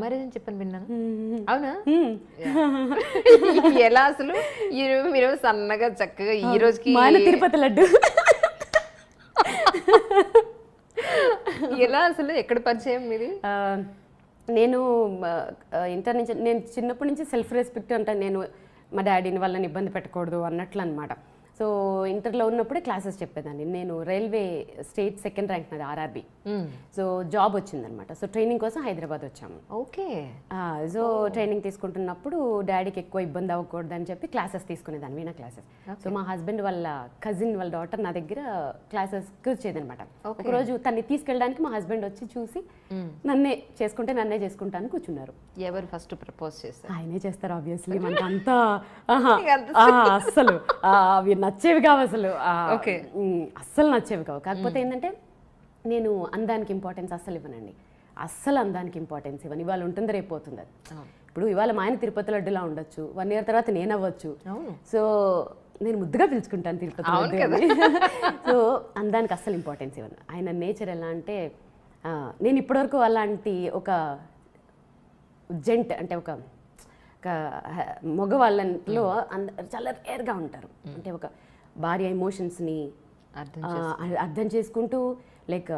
Marriage అని చెప్పని విన్నాను. అవునా? ఎలా అసలు మీరు సన్నగా చక్కగా ఈ రోజుకి తిరుపతి లడ్డు ఎలా అసలు ఎక్కడ పరిచయం మీది? నేను ఇంటర్ నుంచి, నేను చిన్నప్పటి నుంచి సెల్ఫ్ రెస్పెక్ట్ అంటే నేను మా డాడీని వాళ్ళని ఇబ్బంది పెట్టకూడదు అన్నట్లు అనమాట. సో ఇంటర్లో ఉన్నప్పుడే క్లాసెస్ చెప్పేదాన్ని. నేను రైల్వే స్టేట్ సెకండ్ ర్యాంక్ నాది ఆర్ఆర్బి. సో జాబ్ వచ్చిందనమాట. సో ట్రైనింగ్ కోసం హైదరాబాద్ వచ్చాము. ఓకే. సో ట్రైనింగ్ తీసుకుంటున్నప్పుడు డాడీకి ఎక్కువ ఇబ్బంది అవ్వకూడదు అని చెప్పి క్లాసెస్ తీసుకునేదాన్ని, వీణా క్లాసెస్. సో మా హస్బెండ్ వాళ్ళ కజిన్ వాళ్ళ డాటర్ నా దగ్గర క్లాసెస్కి వచ్చేదనమాట. ఒకరోజు తన్ని తీసుకెళ్ళడానికి మా హస్బెండ్ వచ్చి చూసి నన్నే చేసుకుంటాను కూర్చున్నారు. ఎవరు ఫస్ట్ ప్రపోజ్ చేస్తారు? ఆయనే చేస్తారు ఆబ్వియస్లీ. మనకంతా అస్సలు అవి నచ్చేవి కావు అసలు, అస్సలు నచ్చేవి కావు. కాకపోతే ఏంటంటే నేను అందానికి ఇంపార్టెన్స్ అస్సలు ఇవ్వనండి. అస్సలు అందానికి ఇంపార్టెన్స్ ఇవ్వను. ఇవాళ ఉంటుంది రేపు పోతుంది అది. ఇప్పుడు ఇవాళ మా ఆయన తిరుపతి లడ్డులా ఉండొచ్చు, 1 year తర్వాత నేను అవ్వచ్చు. సో నేను ముద్దుగా పిలుచుకుంటాను తిరుపతి లడ్డు. సో అందానికి అస్సలు ఇంపార్టెన్స్ ఇవ్వను. ఆయన నేచర్ ఎలా అంటే, నేను ఇప్పటివరకు అలాంటి ఒక జెంట్ అంటే ఒక మగవాళ్ళలో చాలా రేర్గా ఉంటారు. అంటే ఒక భార్య ఎమోషన్స్ని అర్థం చేసుకుంటూ, లైక్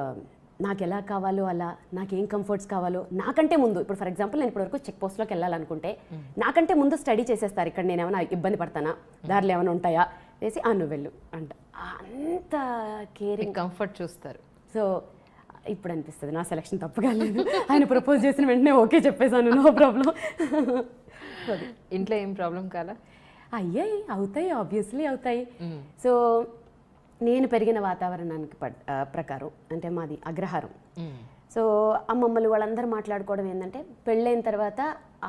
నాకు ఎలా కావాలో అలా, నాకేం కంఫర్ట్స్ కావాలో నాకంటే ముందు. ఇప్పుడు ఫర్ ఎగ్జాంపుల్ నేను ఇప్పటివరకు చెక్ పోస్ట్లోకి వెళ్ళాలనుకుంటే నాకంటే ముందు స్టడీ చేసేస్తారు. ఇక్కడ నేను ఏమైనా ఇబ్బంది పడతానా, దారిలో ఏమైనా ఉంటాయా వేసి నువ్వు వెళ్ళు అంట. అంత కేరింగ్, కంఫర్ట్ చూస్తారు. సో ఇప్పుడు అనిపిస్తుంది నా సెలక్షన్ తప్పు కాలేదు. ఆయన ప్రపోజ్ చేసిన వెంటనే ఓకే చెప్పేశాను, నో ప్రాబ్లం. ఇంట్లో ఏం ప్రాబ్లం కాదా? అయ్యాయి, అవుతాయి, ఆబ్వియస్లీ అవుతాయి. సో నేను పెరిగిన వాతావరణానికి ప్రకారం అంటే మాది అగ్రహారం. సో అమ్మమ్మలు వాళ్ళందరూ మాట్లాడుకోవడం ఏంటంటే, పెళ్ళైన తర్వాత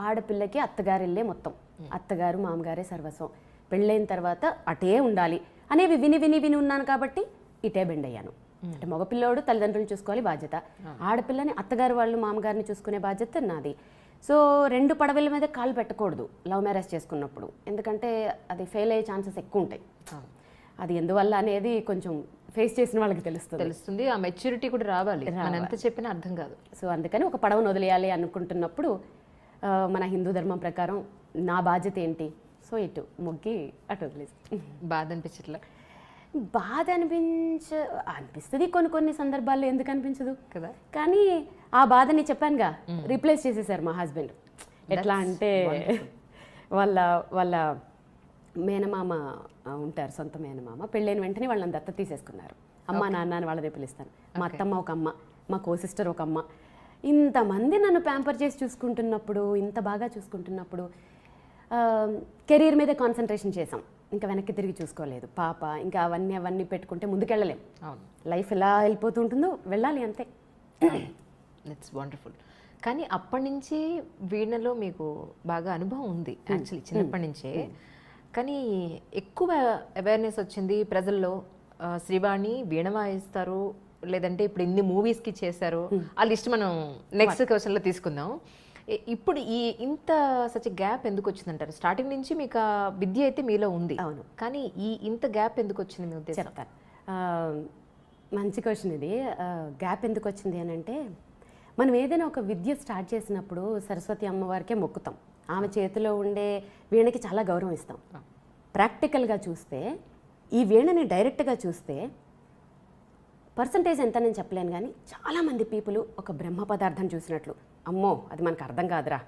ఆడపిల్లకి అత్తగారు ఇల్లే మొత్తం, అత్తగారు మామగారే సర్వస్వం, పెళ్ళైన తర్వాత అటే ఉండాలి అనేవి విని విని విని ఉన్నాను. కాబట్టి ఇటే బెండ్ అయ్యాను. అంటే మగపిల్లోడు తల్లిదండ్రులు చూసుకోవాలి బాధ్యత, ఆడపిల్లని అత్తగారు వాళ్ళు మామగారిని చూసుకునే బాధ్యత నాది. సో 2 పడవల మీద కాలు పెట్టకూడదు లవ్ మ్యారేజ్ చేసుకున్నప్పుడు, ఎందుకంటే అది ఫెయిల్ అయ్యే ఛాన్సెస్ ఎక్కువ ఉంటాయి. అది ఎందువల్ల అనేది కొంచెం ఫేస్ చేసిన వాళ్ళకి తెలుస్తుంది. ఆ మెచ్యూరిటీ కూడా రావాలి, ఎంత చెప్పినా అర్థం కాదు. సో అందుకని ఒక పడవను వదిలేయాలి అనుకుంటున్నప్పుడు మన హిందూ ధర్మం ప్రకారం నా బాధ్యత ఏంటి, సో ఇటు మొగ్గి అటు వదిలేసి. బాధ అనిపించట్లే? బాధ అనిపిస్తుంది కొన్ని సందర్భాల్లో, ఎందుకు అనిపించదు కదా. కానీ ఆ బాధని చెప్పానుగా రీప్లేస్ చేసేసారు మా హస్బెండ్. ఎట్లా అంటే వాళ్ళ మేనమామ ఉంటారు, సొంత మేనమామ, పెళ్ళైన వెంటనే వాళ్ళని దత్త తీసేసుకున్నారు. అమ్మ నాన్న అని వాళ్ళదే పిలుస్తాను. మా అత్తమ్మ ఒక అమ్మ, మా కో సిస్టర్ ఒక అమ్మ. ఇంతమంది నన్ను ప్యాంపర్ చేసి చూసుకుంటున్నప్పుడు, ఇంత బాగా చూసుకుంటున్నప్పుడు కెరీర్ మీద కాన్సన్ట్రేషన్ చేసాం. ఇంకా వెనక్కి తిరిగి చూసుకోలేదు. పాప ఇంకా అవన్నీ పెట్టుకుంటే ముందుకెళ్ళలేం. లైఫ్ ఎలా వెళ్ళిపోతూ ఉంటుందో వెళ్ళాలి అంతే. It's wonderful. కానీ అప్పటి నుంచి వీణలో మీకు బాగా అనుభవం ఉంది యాక్చువల్లీ, చిన్నప్పటి నుంచే. కానీ ఎక్కువ అవేర్నెస్ వచ్చింది ప్రజల్లో, శ్రీవాణి వీణ వాయిస్తారు, లేదంటే ఇప్పుడు ఇన్ని మూవీస్కి చేశారు. ఆ లిస్ట్ మనం నెక్స్ట్ క్వశ్చన్లో తీసుకుందాం. ఇప్పుడు ఇంత సచ్ గ్యాప్ ఎందుకు వచ్చిందంటారు? స్టార్టింగ్ నుంచి మీకు ఆ విద్య అయితే మీలో ఉంది, అవును, కానీ ఇంత గ్యాప్ ఎందుకు వచ్చింది మీ ఉద్దేశం? చెప్తాను. మంచి క్వశ్చన్ ఇది. గ్యాప్ ఎందుకు వచ్చింది అని అంటే, మనం ఏదైనా ఒక విద్య స్టార్ట్ చేసినప్పుడు సరస్వతి అమ్మవారికే మొక్కుతాం, ఆమె చేతిలో ఉండే వీణకి చాలా గౌరవం ఇస్తాం. ప్రాక్టికల్గా చూస్తే ఈ వీణని డైరెక్ట్గా చూస్తే పర్సంటేజ్ ఎంత నేను చెప్పలేను, కానీ చాలామంది పీపుల్ ఒక బ్రహ్మ పదార్థం చూసినట్లు, అమ్మో అది మనకు అర్థం కాదురా,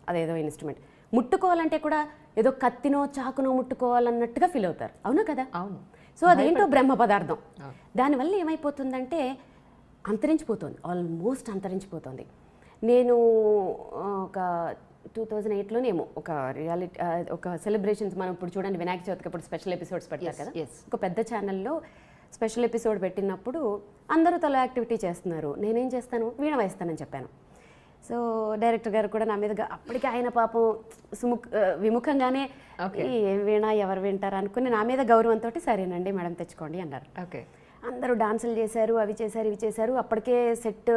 అదేదో ఇన్స్ట్రుమెంట్, ముట్టుకోవాలంటే కూడా ఏదో కత్తినో చాకునో ముట్టుకోవాలన్నట్టుగా ఫీల్ అవుతారు. అవునా కదా? అవును. సో అదేంటో బ్రహ్మ పదార్థం. దానివల్ల ఏమైపోతుందంటే అంతరించిపోతుంది, ఆల్మోస్ట్ అంతరించిపోతుంది. నేను ఒక 2008లోనేమో ఒక రియాలిటీ ఒక సెలబ్రేషన్స్, మనం ఇప్పుడు చూడండి వినాయక చవితికి ఇప్పుడు స్పెషల్ ఎపిసోడ్స్ పెడతారు కదా, ఒక పెద్ద ఛానల్లో స్పెషల్ ఎపిసోడ్ పెట్టినప్పుడు అందరూ తల యాక్టివిటీ చేస్తున్నారు, నేనేం చేస్తాను, వీణ వాయిస్తానని చెప్పాను. సో డైరెక్టర్ గారు కూడా నా మీద అప్పటికి ఆయన పాపం విముఖంగానే ఏం వీణ ఎవరు వింటారు అనుకుని నా మీద గౌరవంతో సరేనండి మేడం తెచ్చుకోండి అన్నారు. ఓకే. అందరూ డాన్సులు చేశారు, అవి చేశారు, ఇవి చేశారు. అప్పటికే సెట్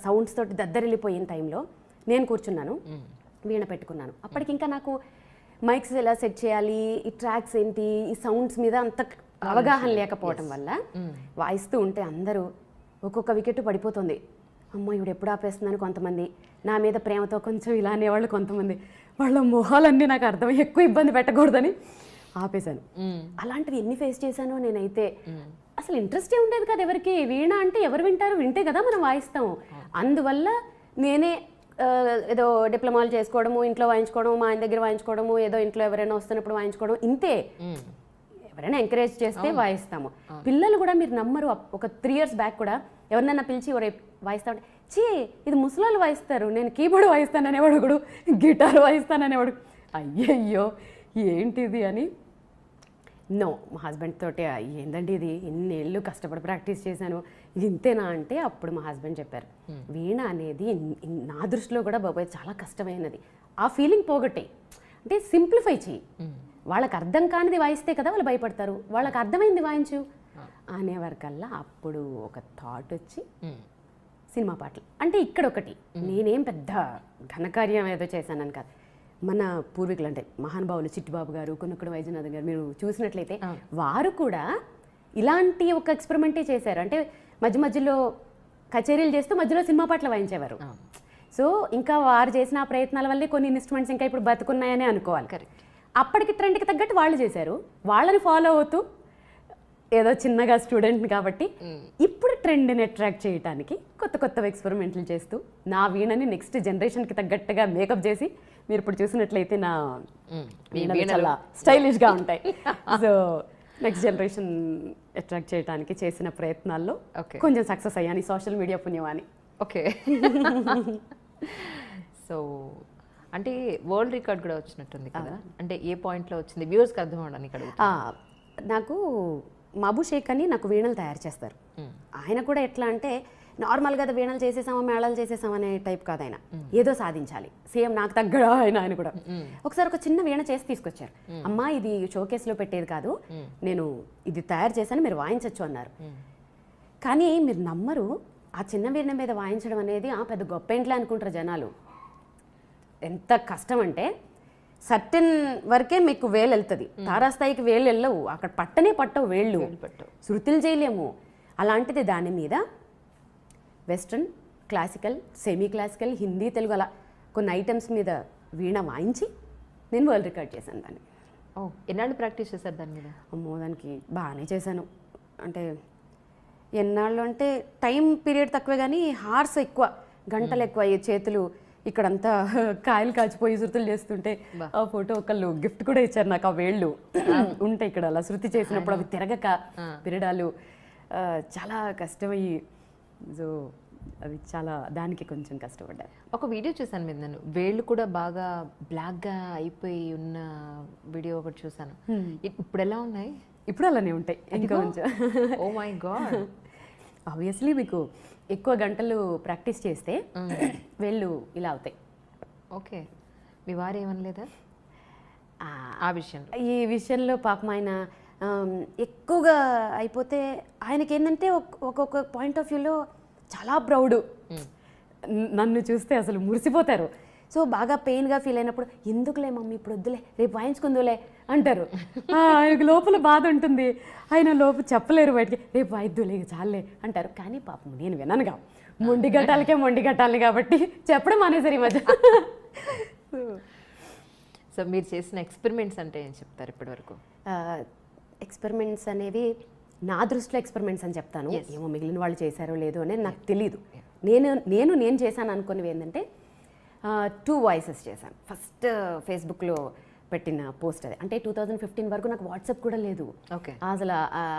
సౌండ్స్ తోటి దద్దరిల్లిపోయిన టైంలో నేను కూర్చున్నాను, వీణ పెట్టుకున్నాను. అప్పటికి ఇంకా నాకు మైక్స్ ఎలా సెట్ చేయాలి, ఈ ట్రాక్స్ ఏంటి, ఈ సౌండ్స్ మీద అంత అవగాహన లేకపోవటం వల్ల వాయిస్తూ ఉంటే అందరూ ఒక్కొక్క వికెట్ పడిపోతుంది, అమ్మ ఇవిడు ఎప్పుడు ఆపేస్తుందని కొంతమంది, నా మీద ప్రేమతో కొంచెం ఇలా అనేవాళ్ళు కొంతమంది, వాళ్ళ మొహాలన్నీ నాకు అర్థమై ఎక్కువ ఇబ్బంది పెట్టకూడదని ఆపేశాను. అలాంటివి ఎన్ని ఫేస్ చేశానో నేనైతే. అసలు ఇంట్రెస్టే ఉండేది కదా ఎవరికి. వీణ అంటే ఎవరు వింటారు, వింటే కదా మనం వాయిస్తాము. అందువల్ల నేనే ఏదో డిప్లొమాలు చేసుకోవడము, ఇంట్లో వాయించుకోవడము, మా ఆయన దగ్గర వాయించుకోవడము, ఏదో ఇంట్లో ఎవరైనా వస్తున్నప్పుడు వాయించుకోవడం, ఇంతే. ఎవరైనా ఎంకరేజ్ చేస్తే వాయిస్తాము. పిల్లలు కూడా మీరు నమ్మరు, ఒక 3 years బ్యాక్ కూడా ఎవరినైనా పిలిచి వాయిస్తా ఉంటే, చీ ఇది ముసలాళ్ళు వాయిస్తారు, నేను కీబోర్డ్ వాయిస్తాననేవాడు, ఒకడు గిటార్ వాయిస్తాననేవాడు. అయ్యయ్యో ఏంటిది అని. నో, మా హస్బెండ్ తోటి ఏందండి ఇది, ఇన్నేళ్ళు కష్టపడి ప్రాక్టీస్ చేశాను, ఇది ఇంతేనా అంటే అప్పుడు మా హస్బెండ్ చెప్పారు, వీణ అనేది నా దృష్టిలో కూడా బాబాయ్ చాలా కష్టమైనది. ఆ ఫీలింగ్ పోగొట్టే, అంటే సింప్లిఫై చెయ్యి. వాళ్ళకి అర్థం కానిది వాయిస్తే కదా వాళ్ళు భయపడతారు, వాళ్ళకి అర్థమైంది వాయించు అనేవారికల్లా అప్పుడు ఒక థాట్ వచ్చి సినిమా పాటలు. అంటే ఇక్కడ ఒకటి, నేనేం పెద్ద ఘనకార్యం ఏదో చేశానని కాదు, మన పూర్వీకులు అంటే మహానుభావులు చిట్టిబాబు గారు, కొనుక్కుడు వైద్యనాథ్ గారు మీరు చూసినట్లయితే వారు కూడా ఇలాంటి ఒక ఎక్స్పెరిమెంటే చేశారు. అంటే మధ్య మధ్యలో కచేరీలు చేస్తూ మధ్యలో సినిమా పాటలు వాయించేవారు. సో ఇంకా వారు చేసిన ఆ ప్రయత్నాల వల్లే కొన్ని ఇన్స్ట్రుమెంట్స్ ఇంకా ఇప్పుడు బతుకున్నాయని అనుకోవాలి. అప్పటికి ట్రెండ్కి తగ్గట్టు వాళ్ళు చేశారు, వాళ్ళని ఫాలో అవుతూ ఏదో చిన్నగా స్టూడెంట్ని కాబట్టి ఇప్పుడు ట్రెండ్ని అట్రాక్ట్ చేయడానికి కొత్త కొత్త ఎక్స్పెరిమెంట్లు చేస్తూ నా వీణని నెక్స్ట్ జనరేషన్కి తగ్గట్టుగా మేకప్ చేసి మీరు ఇప్పుడు చూసినట్లయితే నా వీణలు చాలా స్టైలిష్గా ఉంటాయి. సో నెక్స్ట్ జనరేషన్ అట్రాక్ట్ చేయడానికి చేసిన ప్రయత్నాల్లో కొంచెం సక్సెస్ అయ్యాను, సోషల్ మీడియా పుణ్యమాని. ఓకే. సో అంటే వరల్డ్ రికార్డ్ కూడా వచ్చినట్టుంది కదా, అంటే ఏ పాయింట్లో వచ్చింది వ్యూవర్స్కి అర్థం అవడానికి అడుగుతా. నాకు మాబు షేక్ అని నాకు వీణలు తయారు చేస్తారు. ఆయన కూడా ఎట్లా అంటే నార్మల్గా వీణలు చేసేసామా మేళాలు చేసేసామా అనే టైప్ కాదు ఆయన, ఏదో సాధించాలి, సేమ్ నాకు తగ్గడా ఆయన కూడా. ఒకసారి ఒక చిన్న వీణ చేసి తీసుకొచ్చారు, అమ్మా ఇది షోకేస్లో పెట్టేది కాదు, నేను ఇది తయారు చేశాను మీరు వాయించవచ్చు అన్నారు. కానీ మీరు నమ్మరు, ఆ చిన్న వీణ మీద వాయించడం అనేది పెద్ద గొప్ప ఇంట్లో అనుకుంటారు జనాలు. ఎంత కష్టం అంటే సర్టెన్ వరకే మీకు వేలు వెళ్తుంది, తారాస్థాయికి వేలు వెళ్ళవు, అక్కడ పట్టవు వేళ్ళు, శృతులు చేయలేము. అలాంటిది దాని మీద western, classical, semi classical, Hindi, Telugu అలా కొన్ని ఐటమ్స్ మీద వీణ వాయించి నేను వరల్డ్ రికార్డ్ చేశాను దాన్ని. ఎన్నాళ్ళు ప్రాక్టీస్ చేశారు దాని మీద? అమ్మో దానికి బాగానే చేశాను. అంటే ఎన్నాళ్ళు అంటే టైం పీరియడ్ తక్కువే కానీ హార్స్ ఎక్కువ, గంటలు ఎక్కువ. చేతులు ఇక్కడంతా కాయలు కాచిపోయి శృతులు చేస్తుంటే ఆ ఫోటో ఒకళ్ళు గిఫ్ట్ కూడా ఇచ్చారు నాకు, ఆ వేళ్ళు ఉంటాయి ఇక్కడ అలా శృతి చేసినప్పుడు అవి తిరగక పిరడాలు చాలా కష్టమయ్యి. సో అవి చాలా దానికి కొంచెం కష్టపడ్డారు. ఒక వీడియో చూసాను మీద, నేను వేళ్ళు కూడా బాగా బ్లాక్గా అయిపోయి ఉన్న వీడియో ఒకటి చూసాను. ఇప్పుడు ఎలా ఉన్నాయి? ఇప్పుడు అలానే ఉంటాయి ఇంకా కొంచెం. Oh my God. ఆబ్వియస్లీ మీకు ఎక్కువ గంటలు ప్రాక్టీస్ చేస్తే వేళ్ళు ఇలా అవుతాయి. ఓకే, మీ వారు ఏమనలేదా ఆ విషయంలో? ఈ విషయంలో పాపం ఆయన ఎక్కువగా అయిపోతే ఆయనకి ఏంటంటే ఒక్కొక్క పాయింట్ ఆఫ్ వ్యూలో చాలా ప్రౌడ్, నన్ను చూస్తే అసలు మురిసిపోతారు. సో బాగా పెయిన్గా ఫీల్ అయినప్పుడు ఎందుకులే మమ్మీ ఇప్పుడు వద్దులే రేపు వాయించుకుందులే అంటారు. ఆయనకు లోపల బాధ ఉంటుంది, ఆయన లోపల చెప్పలేరు బయటికి, రేపు వాయిద్దులే చాలే అంటారు. కానీ పాపం నేను విననుగా, మొండి గట్టాలి కాబట్టి చెప్పడం మానేసారు ఈ మధ్య. సో మీరు చేసిన ఎక్స్పెరిమెంట్స్ అంటే ఏం చెప్తారు ఇప్పటి వరకు? ఎక్స్పెరిమెంట్స్ అనేవి నా దృష్టిలో ఎక్స్పెరిమెంట్స్ అని చెప్తాను, ఏమో మిగిలిన వాళ్ళు చేశారో లేదో అనేది నాకు తెలీదు. నేను చేశాను అనుకునేవి ఏంటంటే 2 వాయిసెస్ చేశాను. ఫస్ట్ ఫేస్బుక్లో పెట్టిన పోస్ట్ అది, అంటే 2015 వరకు నాకు వాట్సాప్ కూడా లేదు. ఓకే,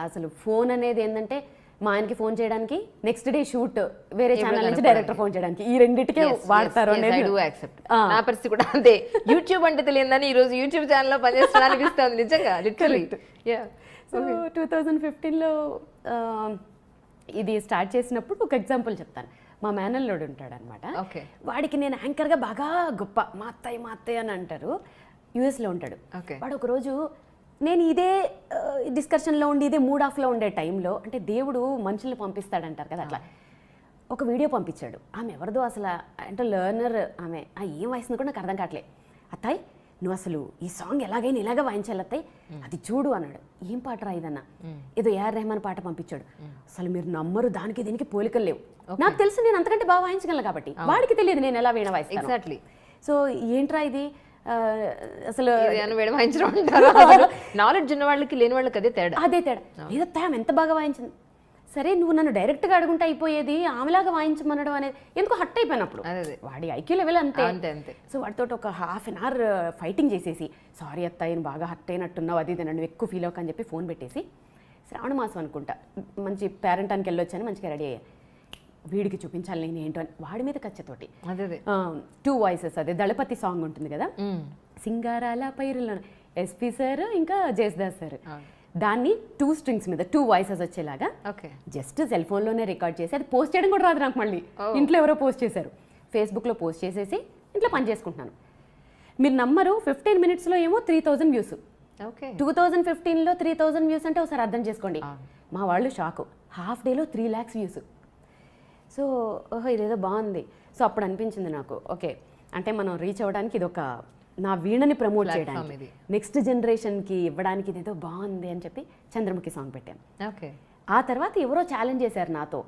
అసలు ఫోన్ అనేది ఏంటంటే మా ఆయనకి ఫోన్ చేయడానికి, నెక్స్ట్ డే షూట్ వేరే ఛానల్ నుంచి డైరెక్టర్ ఫోన్ చేయడానికి, ఈ రెండింటికే వాడతారు అనేది నా పరిస్థితి కూడా అంతే. యూట్యూబ్ అంటే తెలియదని ఈ రోజు యూట్యూబ్ ఛానల్లో పనిచేస్తున్నా అనిపిస్తుంది నిజంగా, లిటరల్లీ. సో 2015లో ఇది స్టార్ట్ చేసినప్పుడు ఒక ఎగ్జాంపుల్ చెప్తాను. మా మేనల్లోడు ఉంటాడు అనమాట, వాడికి నేను యాంకర్గా బాగా గొప్ప, మా అత్తయ్య అని అంటారు, యూఎస్లో ఉంటాడు. వాడు ఒకరోజు నేను ఇదే డిస్కషన్లో ఉండి ఇదే మూడ్ ఆఫ్లో ఉండే టైంలో, అంటే దేవుడు మనుషుల్ని పంపిస్తాడంటారు కదా, అట్లా ఒక వీడియో పంపించాడు. ఆమె ఎవరిదో అసలు అంటే లెర్నర్ ఆమె, ఏం వయసును కూడా నాకు అర్థం కావట్లేదు. అత్తాయ్ నువ్వు అసలు ఈ సాంగ్ ఎలాగైనా ఇలాగ వాయించాలి అత్తయ్య, అది చూడు అన్నాడు. ఏం పాట రా ఇదన్నా, ఏదో ఏఆర్ రెహమాన్ పాట పంపించాడు. అసలు మీరు నమ్మరు, దానికి దీనికి పోలికలు లేవు. నాకు తెలుసు నేను అంతకంటే బాగా వాయించగలను కాబట్టి, వాడికి తెలియదు నేను ఎలా వీణ వాయిస్తాను. ఎగ్జాక్ట్లీ. సో ఏంట్రా ఇది అసలు నాలెడ్జ్ ఉన్న వాళ్ళకి లేని వాళ్ళకి అదే తేడా. లేదా ఆమె ఎంత బాగా వాయించింది. సరే నువ్వు నన్ను డైరెక్ట్గా అడుగుంటే అయిపోయేది, ఆమెలాగా వాయించమనడం అనేది ఎందుకు హట్ అయిపోయినప్పుడు. వాడి ఐక్యూ లెవెల్ అంతే. సో వాడితో ఒక హాఫ్ అన్ అవర్ ఫైటింగ్ చేసేసి, సారీ అత్తయ్య బాగా హట్ అయినట్టున్నావు, అది ఇది నువ్వు ఎక్కువ ఫీల్ అవ్వకని చెప్పి ఫోన్ పెట్టేసి, శ్రావణ మాసం అనుకుంటా మంచి పేరెంటానికి వెళ్ళొచ్చని మంచిగా రెడీ అయ్యా. వీడికి చూపించాలి నేను ఏంటో అని వాడి మీద కచ్చతోటి 2 వాయిసెస్, అదే దళపతి సాంగ్ ఉంటుంది కదా, సింగారాల పైరులో ఎస్పీ సార్ ఇంకా జయసుదాస్ సార్, దాన్ని 2 strings మీద 2 వాయిసెస్ వచ్చేలాగా జస్ట్ సెల్ ఫోన్లోనే రికార్డ్ చేసి, అది పోస్ట్ చేయడం కూడా రాదు నాకు. మళ్ళీ ఇంట్లో ఎవరో పోస్ట్ చేశారు, ఫేస్బుక్లో పోస్ట్ చేసేసి ఇంట్లో పని చేసుకుంటున్నాను. మీరు నమ్మరు, 15 minutesలో ఏమో 3000 వ్యూస్. 2015లో 3000 వ్యూస్ అంటే ఒకసారి అర్థం చేసుకోండి. మా వాళ్ళు షాకు, హాఫ్ డేలో 3 lakhs వ్యూస్. సో ఓహో ఇదేదో బాగుంది. సో అప్పుడు అనిపించింది నాకు, ఓకే అంటే మనం రీచ్ అవ్వడానికి ఇది ఒక నా వీణని ప్రమోట్ చేయడానికి, నెక్స్ట్ జనరేషన్కి ఇవ్వడానికి ఇదేదో బాగుంది అని చెప్పి చంద్రముఖి సాంగ్ పెట్టాను. ఆ తర్వాత ఎవరో ఛాలెంజ్ చేశారు నాతో,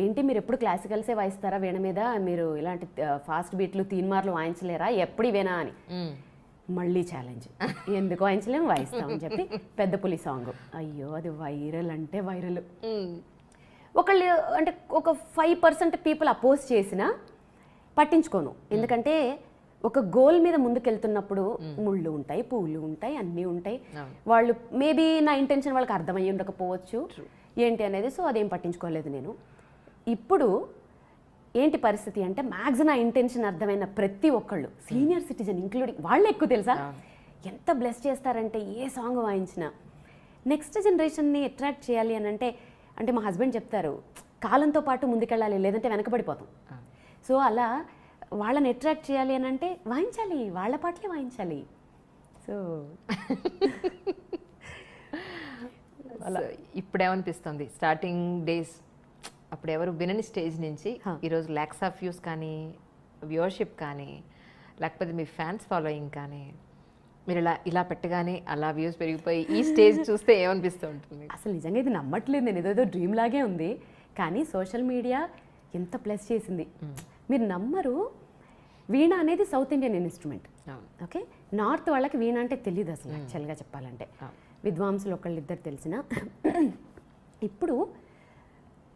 ఏంటి మీరు ఎప్పుడు క్లాసికల్సే వాయిస్తారా వీణ మీద, మీరు ఇలాంటి ఫాస్ట్ బీట్లు తీన్మార్లు వాయించలేరా, ఎప్పుడు ఇవేనా అని. మళ్ళీ ఛాలెంజ్, ఎందుకు వాయించలేము, వాయిస్తామని చెప్పి పెద్ద పులి సాంగ్. అయ్యో అది వైరల్ అంటే వైరల్. ఒకళ్ళు అంటే ఒక 5% పీపుల్ అపోజ్ చేసినా పట్టించుకోను, ఎందుకంటే ఒక గోల్ మీద ముందుకెళ్తున్నప్పుడు ముళ్ళు ఉంటాయి, పువ్వులు ఉంటాయి, అన్నీ ఉంటాయి. వాళ్ళు మేబీ నా ఇంటెన్షన్ వాళ్ళకి అర్థమయ్యి ఉండకపోవచ్చు ఏంటి అనేది. సో అదేం పట్టించుకోలేదు నేను. ఇప్పుడు ఏంటి పరిస్థితి అంటే మ్యాక్స్ నా ఇంటెన్షన్ అర్థమైన ప్రతి ఒక్కళ్ళు, సీనియర్ సిటిజన్ ఇంక్లూడింగ్, వాళ్ళు ఎక్కువ తెలుసా ఎంత బ్లెస్ చేస్తారంటే ఏ సాంగ్ వాయించినా. నెక్స్ట్ జనరేషన్ని అట్రాక్ట్ చేయాలి అని అంటే మా హస్బెండ్ చెప్తారు, కాలంతో పాటు ముందుకెళ్ళాలి, లేదంటే వెనకబడిపోతాం. సో అలా వాళ్ళని అట్రాక్ట్ చేయాలి అని అంటే వాయించాలి, వాళ్ళ పాటలే వాయించాలి. సో అలా ఇప్పుడేమనిపిస్తుంది, స్టార్టింగ్ డేస్ అప్పుడు ఎవరు వినని స్టేజ్ నుంచి ఈరోజు lakhs of views కానీ, వ్యూవర్షిప్ కానీ, లేకపోతే మీ ఫ్యాన్స్ ఫాలోయింగ్ కానీ, మీరు ఇలా పెట్టగానే అలా వ్యూస్ పెరిగిపోయి ఈ స్టేజ్ చూస్తే ఏమనిపిస్తూ ఉంటుంది? అసలు నిజంగా ఇది నమ్మట్లేదు నేను, ఏదేదో డ్రీమ్ లాగే ఉంది. కానీ సోషల్ మీడియా ఎంత ప్లస్ చేసింది మీరు నమ్మరు. వీణ అనేది south Indian instrument, okay. North వాళ్ళకి వీణ అంటే తెలియదు అసలు యాక్చువల్గా చెప్పాలంటే. విద్వాంసులు ఒకళ్ళిద్దరు తెలిసిన. ఇప్పుడు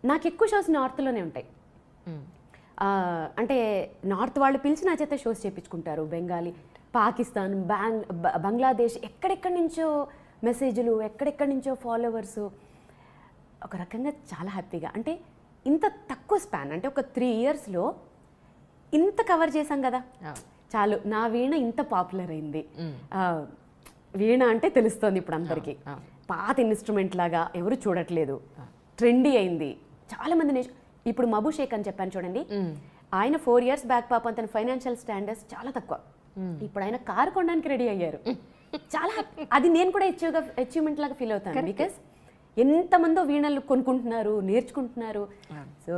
నాకు ఎక్కువ షోస్ నార్త్లోనే ఉంటాయి. అంటే నార్త్ వాళ్ళు పిలిచి నా చేత షోస్ చేయించుకుంటారు. బెంగాలీ, పాకిస్తాన్, బంగ్లాదేశ్, ఎక్కడెక్కడి నుంచో మెసేజ్లు, ఎక్కడెక్కడి నుంచో ఫాలోవర్సు. ఒక రకంగా చాలా హ్యాపీగా, అంటే ఇంత తక్కువ స్పాన్, అంటే ఒక 3 yearsలో ఇంత కవర్ చేశాం కదా చాలు. నా వీణ ఇంత పాపులర్ అయింది. వీణ అంటే తెలుస్తోంది ఇప్పుడు అందరికీ. పాత ఇన్స్ట్రుమెంట్ లాగా ఎవరు చూడట్లేదు, ట్రెండీ అయింది. చాలామంది ఇప్పుడు మబు షేక్ అని చెప్పాను చూడండి, ఆయన 4 years బ్యాక్ పాపం తన ఫైనాన్షియల్ స్టాండర్డ్స్ చాలా తక్కువ. ఇప్పుడు ఆయన కారు కొనడానికి రెడీ అయ్యారు. చాలా అది నేను కూడా అచీవ్మెంట్ లాగా ఫీల్ అవుతాను. బికాస్ ఎంతమందో వీణలు కొనుక్కుంటున్నారు, నేర్చుకుంటున్నారు. సో